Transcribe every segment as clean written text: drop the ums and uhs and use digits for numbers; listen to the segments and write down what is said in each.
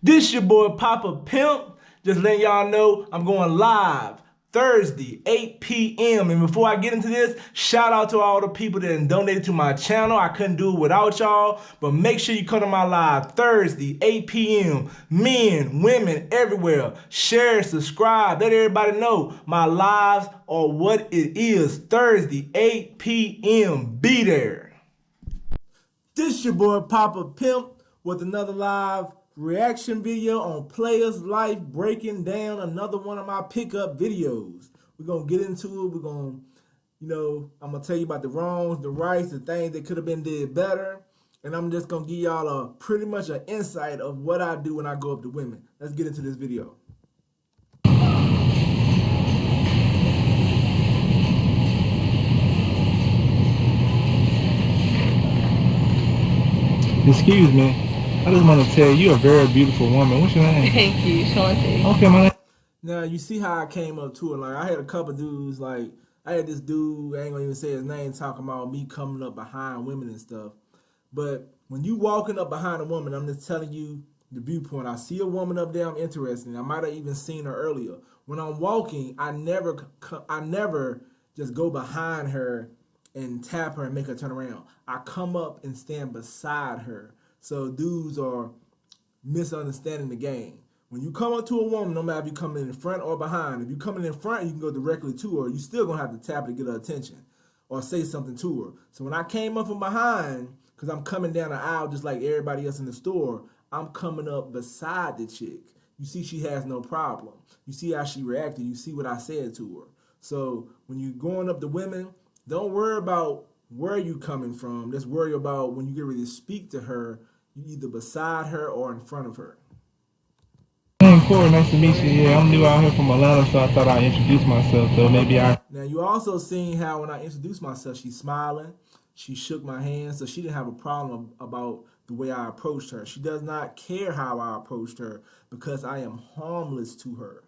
This your boy Papa Pimp. Just letting y'all know I'm going live Thursday, 8 p.m. And before I get into this, shout out to all the people that donated to my channel. I couldn't do it without y'all. But make sure you come to my live Thursday, 8 p.m. Men, women, everywhere. Share, subscribe. Let everybody know my lives are what it is. Thursday, 8 p.m. Be there. This your boy Papa Pimp with another live reaction video on Playa's life, breaking down another one of my pickup videos. We're gonna get into it. We're gonna, I'm gonna tell you about the wrongs, the rights, the things that could have been did better. And I'm just gonna give y'all a pretty much an insight of what I do when I go up to women. Let's get into this video. Excuse me. I just want to tell you, you're a very beautiful woman. What's your name? Thank you, Shanti. Okay, my name. Now you see how I came up to it. Like I had a couple dudes. Like I had this dude. I ain't gonna even say his name. Talking about me coming up behind women and stuff. But when you walking up behind a woman, I'm just telling you the viewpoint. I see a woman up there I'm interested in. I might have even seen her earlier. When I'm walking, I never just go behind her and tap her and make her turn around. I come up and stand beside her. So dudes are misunderstanding the game. When you come up to a woman, no matter if you coming in front or behind, if you coming in front, you can go directly to her. You still gonna have to tap to get her attention or say something to her. So when I came up from behind, because I'm coming down the aisle just like everybody else in the store, I'm coming up beside the chick. You see she has no problem. You see how she reacted. You see what I said to her. So when you're going up to women, don't worry about where you coming from. Just worry about when you get ready to speak to her, you either beside her or in front of her. Hey, Corey, nice to meet you. Yeah, I'm new out here from Atlanta, so I thought I'd introduce myself. So maybe Now you also seen how when I introduced myself, she's smiling. She shook my hand, so she didn't have a problem about the way I approached her. She does not care how I approached her because I am harmless to her.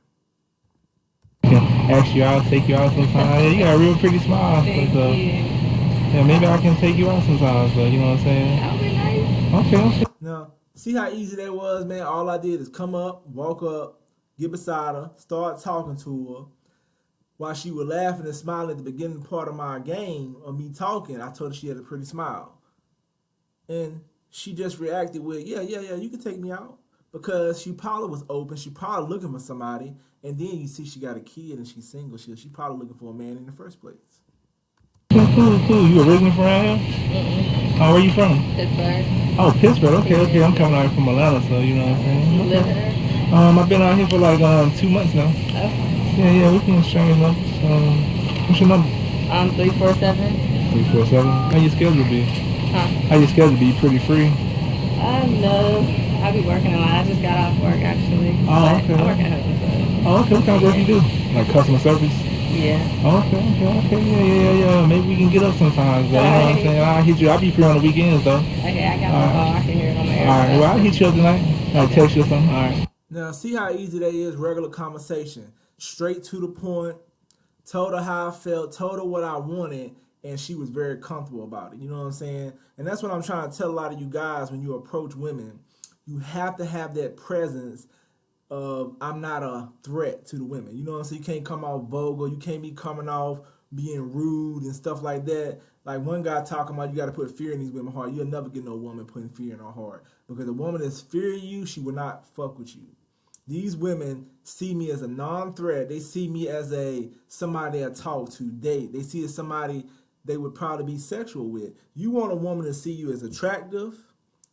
can ask you out, take you out sometime. Yeah, you got a real pretty smile. Thank So, you. yeah, maybe I can take you out sometime. So, you know what I'm saying? That would be nice. Okay. Now, see how easy that was, man? All I did is come up, walk up, get beside her, start talking to her. While she was laughing and smiling at the beginning part of my game of me talking, I told her she had a pretty smile. And she just reacted with, yeah, you can take me out. Because she probably was open. She probably looking for somebody. And then you see she got a kid and she's single. She probably looking for a man in the first place. Cool. You originally from around here? Oh, where you from? Pittsburgh. Oh, Pittsburgh. Okay. Yeah. I'm coming out here from Atlanta, so you know what I'm saying? You live Okay. here? I've been out here for like 2 months now. Okay. Yeah, we can exchange numbers. What's your number? 347. 347. How your schedule be? Huh? How your schedule be? Pretty free? No. I be working a lot. I just got off work actually. Oh, okay. I work at home, so. Oh, okay. What kind of work you do? Like customer service? Yeah. Oh, okay. Yeah. Maybe we can get up sometimes. You know what I'm saying? I'll hit you. I'll be free on the weekends though. Okay, I got my phone. I can hear it on my AirPods. Alright, well I'll hit you up tonight. I'll text you or something. Alright. Now, see how easy that is? Regular conversation. Straight to the point. Told her how I felt. Told her what I wanted. And she was very comfortable about it. You know what I'm saying? And that's what I'm trying to tell a lot of you guys when you approach women. You have to have that presence of I'm not a threat to the women. You know what I'm saying? You can't come off vulgar. You can't be coming off being rude and stuff like that. Like one guy talking about you got to put fear in these women's heart. You'll never get no woman putting fear in her heart. Because a woman that's fearing you, she will not fuck with you. These women see me as a non-threat. They see me as somebody they'll talk to, date. They see as somebody they would probably be sexual with. You want a woman to see you as attractive,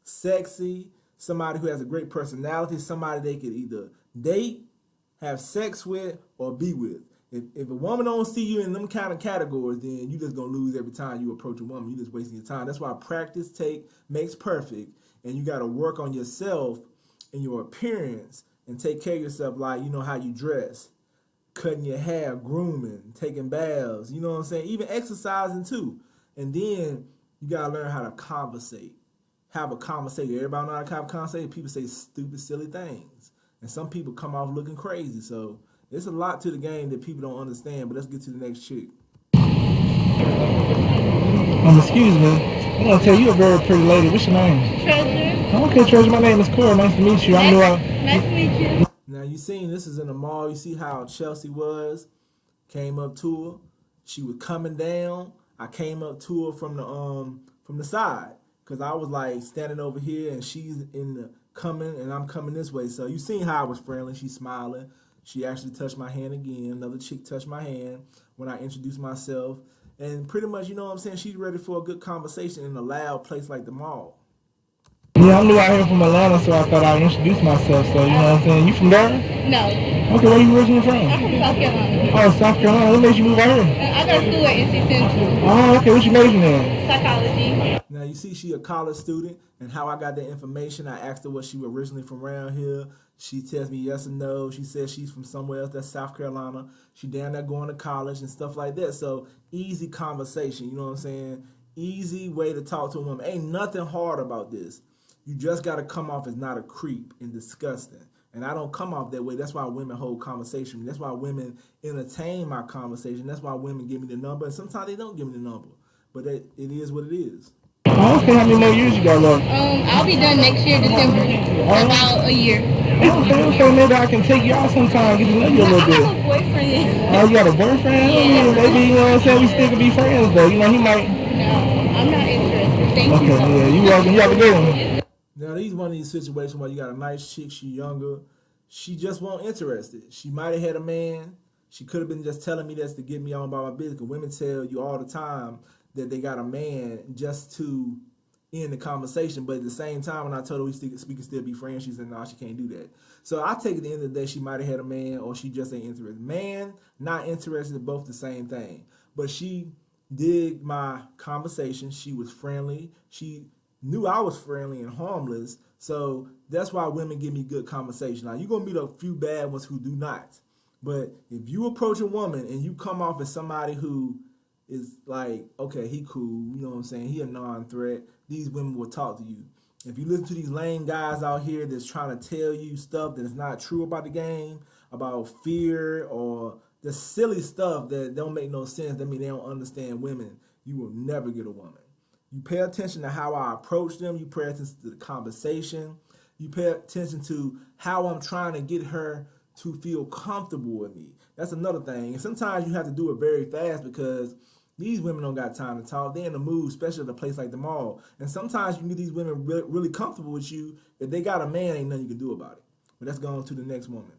sexy, somebody who has a great personality, somebody they could either date, have sex with, or be with. If a woman don't see you in them kind of categories, then you just gonna lose every time you approach a woman. You just wasting your time. That's why practice makes perfect, and you gotta work on yourself and your appearance and take care of yourself, like you know how you dress, cutting your hair, grooming, taking baths. You know what I'm saying? Even exercising too. And then you gotta learn how to conversate. Have a conversation. Everybody know how to have a conversation. People say stupid, silly things. And some people come off looking crazy. So there's a lot to the game that people don't understand. But let's get to the next chick. Excuse me. I'm gonna tell you a very pretty lady. What's your name? Treasure. Okay, Treasure. My name is Corey. Nice to meet you. I'm new out. Nice to meet you. Now you seen this is in the mall. You see how Chelsea was, came up to her. She was coming down. I came up to her from the side because I was like standing over here and she's in the coming and I'm coming this way. So you seen how I was friendly. She's smiling. She actually touched my hand again. Another chick touched my hand when I introduced myself. And pretty much, you know what I'm saying, she's ready for a good conversation in a loud place like the mall. Yeah, I'm new out here from Atlanta, so I thought I'd introduce myself. So, you know what I'm saying? You from there? No, Okay, where you originally from? I'm from South Carolina. Oh, South Carolina. What made you move out here? I go to school at NC Central. Oh, okay. What you majoring in? Psychology. Now you see she a college student and how I got that information. I asked her was she originally from around here. She tells me yes or no. She says she's from somewhere else, that's South Carolina. She down there going to college and stuff like that. So easy conversation, you know what I'm saying? Easy way to talk to a woman. Ain't nothing hard about this. You just got to come off as not a creep and disgusting. And I don't come off that way. That's why women hold conversation. That's why women entertain my conversation. That's why women give me the number. And sometimes they don't give me the number. But it is what it is. Oh, okay. How many more years you got left? I'll be done next year, December. About a year. Okay. Maybe I can take you out sometime, get to know you a little I bit. have a boyfriend. Oh, you got a boyfriend? Yeah. Maybe, you know what I'm saying? We still could be friends, though. You know, he might. No, I'm not interested. Thank you so Okay, much. yeah. You welcome. You have a good one. Now, these one of these situations where you got a nice chick, she younger, she just wasn't interested. She might have had a man. She could have been just telling me this to get me on by my business. Because women tell you all the time that they got a man just to end the conversation. But at the same time, when I told her we can still be friends, she said, no, she can't do that. So I take it at the end of the day, she might have had a man or she just ain't interested. Man, not interested, both the same thing. But she did my conversation. She was friendly. She knew I was friendly and harmless. So that's why women give me good conversation. Now, you're going to meet a few bad ones who do not. But if you approach a woman and you come off as somebody who is like, okay, he cool, you know what I'm saying, he a non-threat, these women will talk to you. If you listen to these lame guys out here that's trying to tell you stuff that is not true about the game, about fear or the silly stuff that don't make no sense, that mean they don't understand women, you will never get a woman. You pay attention to how I approach them. You pay attention to the conversation. You pay attention to how I'm trying to get her to feel comfortable with me. That's another thing. And sometimes you have to do it very fast because these women don't got time to talk. They're in the mood, especially at a place like the mall. And sometimes you can get these women really comfortable with you. If they got a man, ain't nothing you can do about it. But let's go on to the next woman.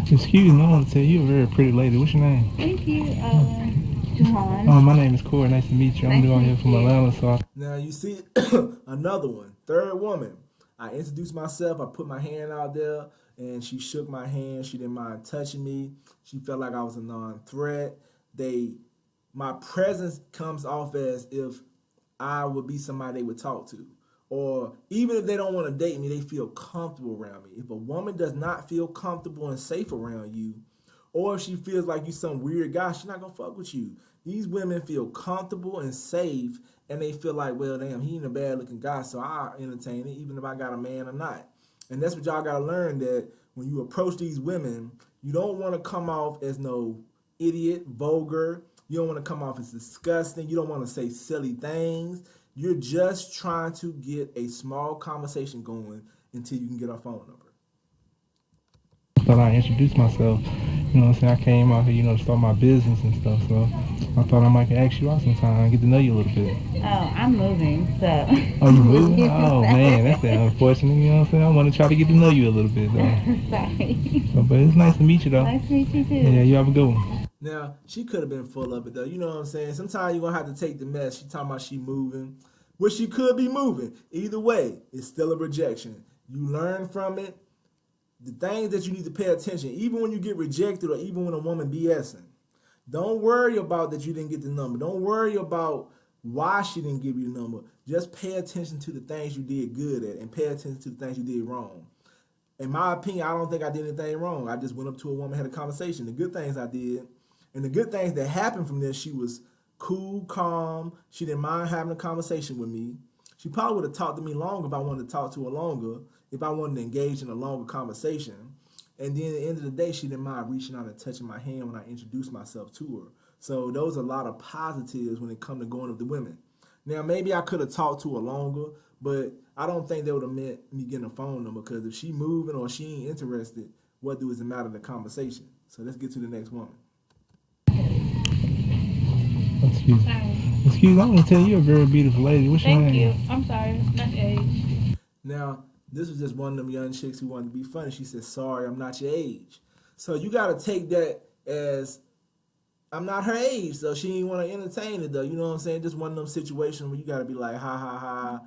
Excuse me, I want to tell you a very pretty lady. What's your name? Thank you, John. Oh, my name is Corey. Nice to meet you. I'm Nice new to out here meet from you. Atlanta, so Now you see another one, third woman. I introduced myself. I put my hand out there, and she shook my hand. She didn't mind touching me. She felt like I was a non-threat. My presence comes off as if I would be somebody they would talk to. Or even if they don't want to date me, they feel comfortable around me. If a woman does not feel comfortable and safe around you, or if she feels like you some weird guy, she's not gonna fuck with you. These women feel comfortable and safe, and they feel like, well, damn, he ain't a bad looking guy, so I entertain it, even if I got a man or not. And that's what y'all gotta learn, that when you approach these women, you don't want to come off as no idiot, vulgar. You don't want to come off as disgusting. You don't want to say silly things. You're just trying to get a small conversation going until you can get our phone number. I thought I'd introduce myself. You know what I'm saying? I came out here, you know, to start my business and stuff, so I thought I might ask you out sometime and get to know you a little bit. Oh, I'm moving, so. Oh, you moving? Oh, man, that's unfortunate, you know what I'm saying? I want to try to get to know you a little bit, though. Sorry. So, but it's nice to meet you, though. Nice to meet you too. Yeah, you have a good one. Now, she could have been full of it, though. You know what I'm saying? Sometimes you're going to have to take the mess. She talking about she moving. Well, she could be moving. Either way, it's still a rejection. You learn from it. The things that you need to pay attention, even when you get rejected or even when a woman BSing. Don't worry about that you didn't get the number. Don't worry about why she didn't give you the number. Just pay attention to the things you did good at and pay attention to the things you did wrong. In my opinion, I don't think I did anything wrong. I just went up to a woman, had a conversation. The good things I did, and the good things that happened from this, she was cool, calm. She didn't mind having a conversation with me. She probably would have talked to me longer if I wanted to talk to her longer, if I wanted to engage in a longer conversation. And then at the end of the day, she didn't mind reaching out and touching my hand when I introduced myself to her. So those are a lot of positives when it comes to going up to women. Now maybe I could have talked to her longer, but I don't think that would have meant me getting a phone number because if she moving or she ain't interested, what do is it matter the conversation? So let's get to the next woman. Excuse me. Excuse me, I'm gonna tell you, you're a very beautiful lady. What's your Thank name? you. I'm sorry. Not your age. Now, this was just one of them young chicks who wanted to be funny. She said, sorry, I'm not your age. So you got to take that as I'm not her age, so she ain't want to entertain it, though. You know what I'm saying? Just one of them situations where you got to be like, ha, ha, ha,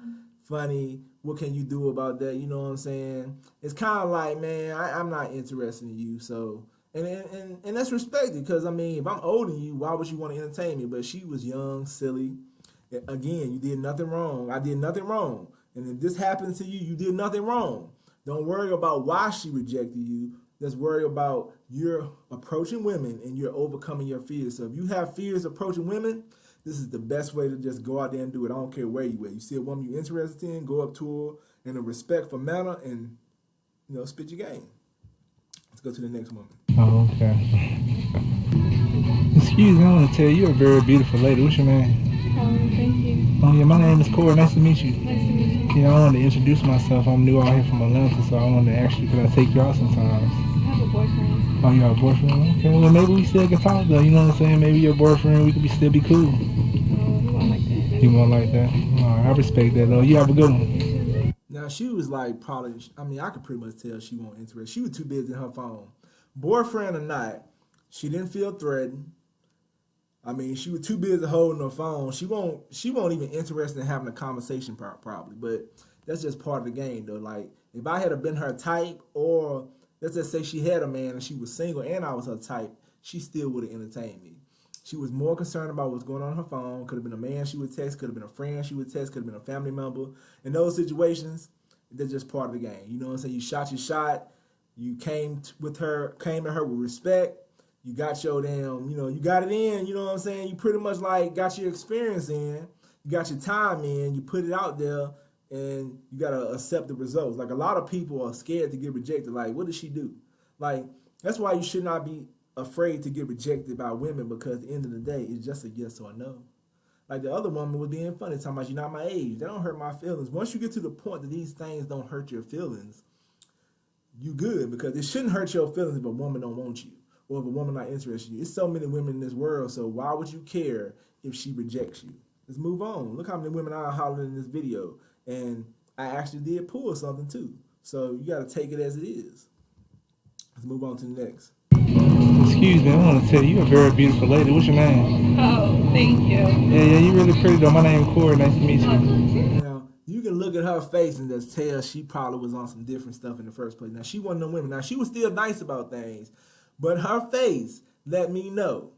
funny. What can you do about that? You know what I'm saying? It's kind of like, man, I'm not interested in you. So, and that's respected because, I mean, if I'm older than you, why would you want to entertain me? But she was young, silly. Again, you did nothing wrong. I did nothing wrong. And if this happens to you, you did nothing wrong. Don't worry about why she rejected you. Just worry about you're approaching women and you're overcoming your fears. So if you have fears approaching women, this is the best way to just go out there and do it. I don't care where you at. You see a woman you're interested in, go up to her in a respectful manner and, spit your game. Let's go to the next woman. Oh, okay. Excuse me, I want to tell you, you're a very beautiful lady. What's your name? Oh, thank you. Oh, yeah, my name is Corey. Nice to meet you. Nice to meet you. Yeah, I wanted to introduce myself. I'm new out here from Atlanta, so I wanted to ask you, could I take you out sometimes? I have a boyfriend. Oh, you got a boyfriend? Okay, well, maybe we still can talk, though. You know what I'm saying? Maybe your boyfriend, we could still be cool. No, he won't like that. He won't like that? All right, I respect that, though. You have a good one. Now, she was like probably, I could pretty much tell she wasn't interested. She was too busy in her phone. Boyfriend or not, she didn't feel threatened. I mean, she was too busy holding her phone. She won't even interested in having a conversation probably. But that's just part of the game, though. Like, if I had been her type, or let's just say she had a man and she was single and I was her type, she still would have entertained me. She was more concerned about what's going on her phone. Could have been a man she would text, could have been a friend she would text, could have been a family member. In those situations, they're just part of the game. You know what I'm saying? You shot your shot. You came at her with respect. You got your damn, you got it in, you know what I'm saying? You pretty much like got your experience in, you got your time in, you put it out there, and you got to accept the results. Like a lot of people are scared to get rejected. Like, what did she do? Like, that's why you should not be afraid to get rejected by women because at the end of the day, it's just a yes or a no. Like the other woman was being funny, talking about you're not my age. That don't hurt my feelings. Once you get to the point that these things don't hurt your feelings, you good because it shouldn't hurt your feelings if a woman don't want you. Or if a woman not interested in you. It's so many women in this world, so why would you care if she rejects you? Let's move on. Look how many women I hollered in this video. And I actually did pull something too. So you got to take it as it is. Let's move on to the next. Excuse me, I want to tell you, you're a very beautiful lady. What's your name? Oh, thank you. Yeah, you're really pretty, though. My name is Corey. Nice to meet you. Now, you can look at her face and just tell she probably was on some different stuff in the first place. Now, she wasn't no women. Now, she was still nice about things. But her face let me know,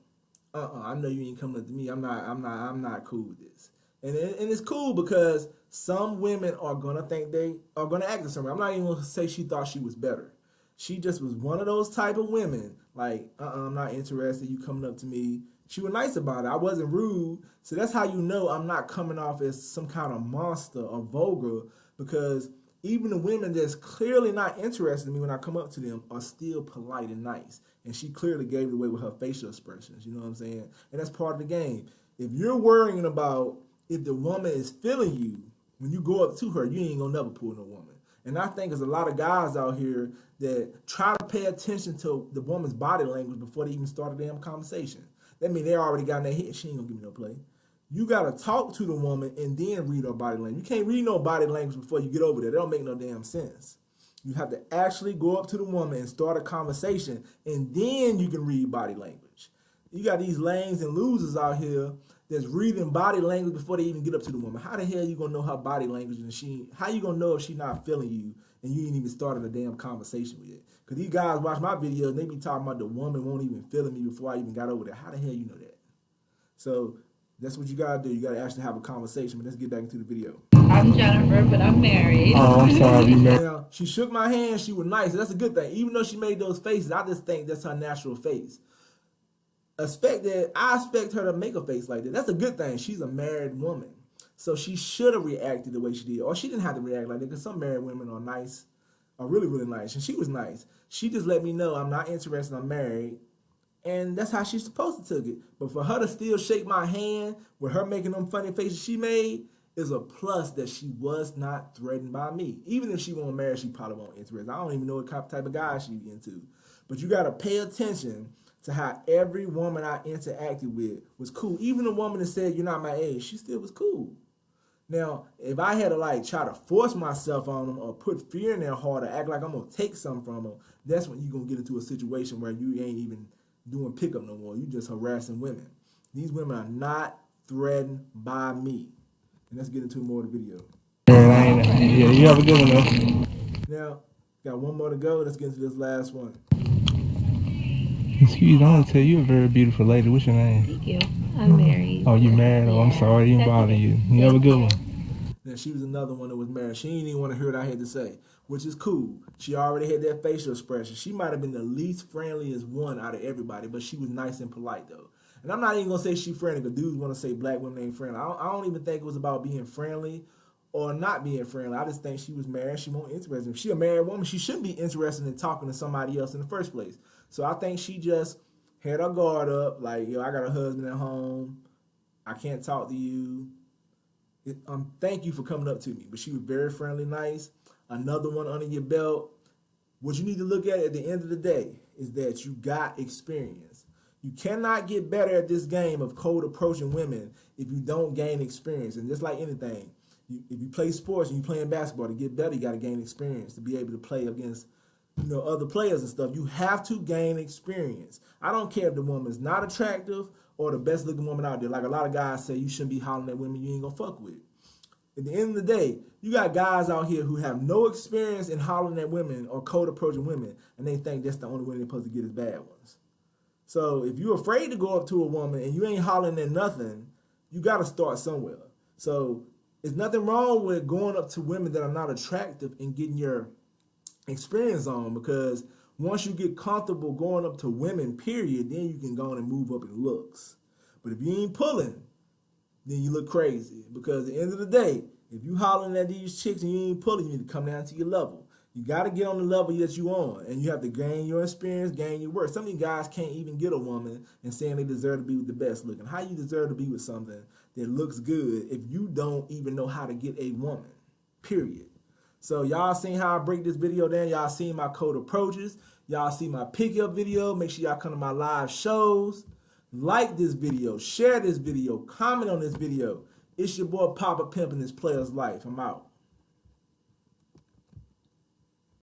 I know you ain't coming up to me. I'm not cool with this. And it's cool because some women are gonna think they are gonna act the same way. I'm not even gonna say she thought she was better. She just was one of those type of women. Like, I'm not interested. You coming up to me. She was nice about it. I wasn't rude. So that's how you know I'm not coming off as some kind of monster or vulgar because even the women that's clearly not interested in me when I come up to them are still polite and nice. And she clearly gave it away with her facial expressions. You know what I'm saying? And that's part of the game. If you're worrying about if the woman is feeling you, when you go up to her, you ain't gonna never pull no woman. And I think there's a lot of guys out here that try to pay attention to the woman's body language before they even start a damn conversation. That means they already got in their head. She ain't gonna give me no play. You gotta talk to the woman and then read her body language. You can't read no body language before you get over there. That don't make no damn sense. You have to actually go up to the woman and start a conversation, and then you can read body language. You got these lames and losers out here that's reading body language before they even get up to the woman. How the hell you gonna know her body language and how you gonna know if she not feeling you and you ain't even started a damn conversation with it? Because these guys watch my videos and they be talking about the woman won't even feeling me before I even got over there. How the hell you know that? So that's what you gotta do. You gotta actually have a conversation. But let's get back into the video. I'm Jennifer, but I'm married. Oh, I'm sorry, you married. Now, she shook my hand. She was nice. That's a good thing. Even though she made those faces, I just think that's her natural face. I expect her to make a face like that. That's a good thing. She's a married woman. So she should have reacted the way she did. Or she didn't have to react like that because some married women are nice, are really, really nice. And she was nice. She just let me know I'm not interested, I'm married. And that's how she's supposed to took it. But for her to still shake my hand with her making them funny faces she made is a plus that she was not threatened by me. Even if she won't marry, she probably won't interest. I don't even know what type of guy she into. But you got to pay attention to how every woman I interacted with was cool. Even the woman that said, you're not my age, she still was cool. Now, if I had to like try to force myself on them or put fear in their heart or act like I'm going to take something from them, that's when you're going to get into a situation where you ain't even doing pickup no more. You just harassing women. These women are not threatened by me. And let's get into more of the video. Yeah, you have a good one though. Now, got one more to go. Let's get into this last one. Excuse me, I want to tell you a very beautiful lady. What's your name? Thank you. I'm married. Oh, you married? Oh, I'm sorry, I didn't bother you. You have a good one. Now, she was another one that was married. She didn't even want to hear what I had to say, which is cool. She already had that facial expression. She might have been the least friendliest one out of everybody, but she was nice and polite, though. And I'm not even going to say she friendly, because dudes want to say black women ain't friendly. I don't even think it was about being friendly or not being friendly. I just think she was married. She won't interested. If she a married woman, she shouldn't be interested in talking to somebody else in the first place. So I think she just had her guard up, like, yo, I got a husband at home. I can't talk to you. Thank you for coming up to me. But she was very friendly, nice. Another one under your belt. What you need to look at the end of the day is that you got experience. You cannot get better at this game of cold approaching women if you don't gain experience. And just like anything, if you play sports and you're playing basketball, to get better, you got to gain experience to be able to play against other players and stuff. You have to gain experience. I don't care if the woman's not attractive or the best looking woman out there. Like a lot of guys say, you shouldn't be hollering at women you ain't gonna fuck with. At the end of the day, you got guys out here who have no experience in hollering at women or cold approaching women, and they think that's the only way they're supposed to get is bad ones. So if you're afraid to go up to a woman and you ain't hollering at nothing, you got to start somewhere. So there's nothing wrong with going up to women that are not attractive and getting your experience on, because once you get comfortable going up to women, period, then you can go on and move up in looks. But if you ain't pulling, then you look crazy. Because at the end of the day, if you hollering at these chicks and you ain't pulling, you need to come down to your level. You got to get on the level that you on, and you have to gain your experience, gain your work. Some of you guys can't even get a woman and saying they deserve to be with the best looking. How you deserve to be with something that looks good if you don't even know how to get a woman, period? So y'all seen how I break this video down. Y'all seen my code approaches. Y'all see my pickup video. Make sure y'all come to my live shows. Like this video. Share this video. Comment on this video. It's your boy Papa Pimp in this player's life. I'm out.